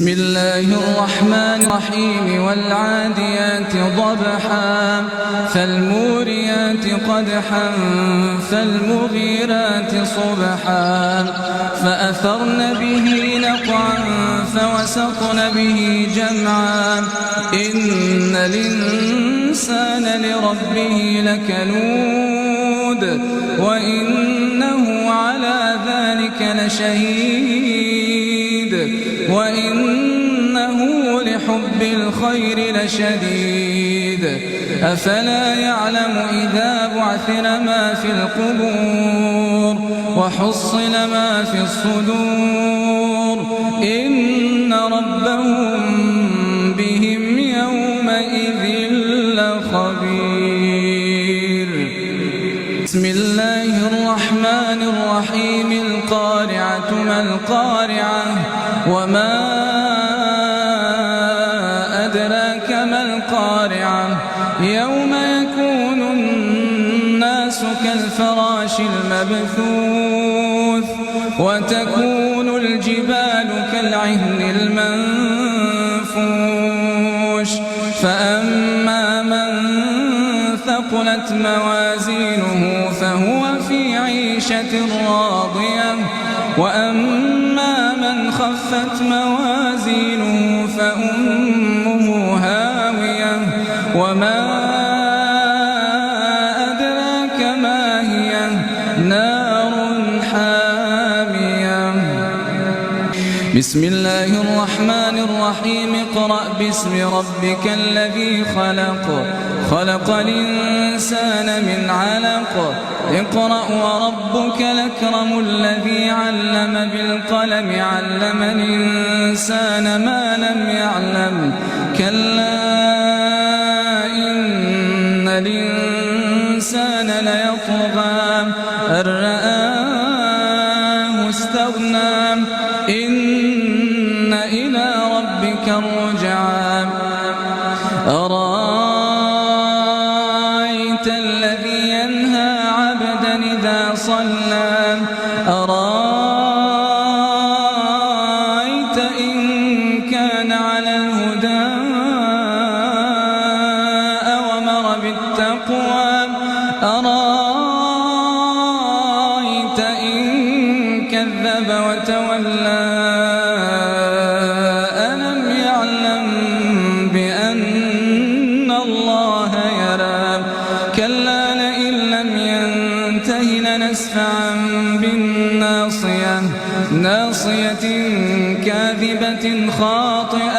بسم الله الرحمن الرحيم والعاديات ضبحا فالموريات قدحا فالمغيرات صبحا فأثرن به نقعا فوسطن به جمعا إن الإنسان لربه لكنود وإنه على ذلك لشهيد وإنه لحب الخير لشديد أفلا يعلم إذا بعثر ما في القبور وحصل ما في الصدور إن ربهم بهم يومئذ لخبير. بسم الله الرحمن الرحيم القارعة ما القارعة وما أدراك ما القارعة يوم يكون الناس كالفراش المبثوث وتكون الجبال كالعهن المنفوش فأما من ثقلت موازينه فهو في عيشة راضية وأما من خفت موازينه فأمه هاوية وما أدراك ما هي نار حامية. بسم الله الرحمن الرحيم اقرأ باسم ربك الذي خلق خلق الإنسان من علق اقرأ وربك الأكرم الذي علم بالقلم علم الإنسان ما لم يعلم كلا إن الإنسان ليطغى أن رآه استغنى إن إلى ربك الرجعى أرأيت الذي ينهى عبدا إذا صلى أرأيت إن كان على الهدى أومر بالتقوى أرأيت إن كذب وتولى ألم يعلم بأن الله يرى كلا لئن لم ينته لنسفعا بالناصية ناصية كاذبة خاطئة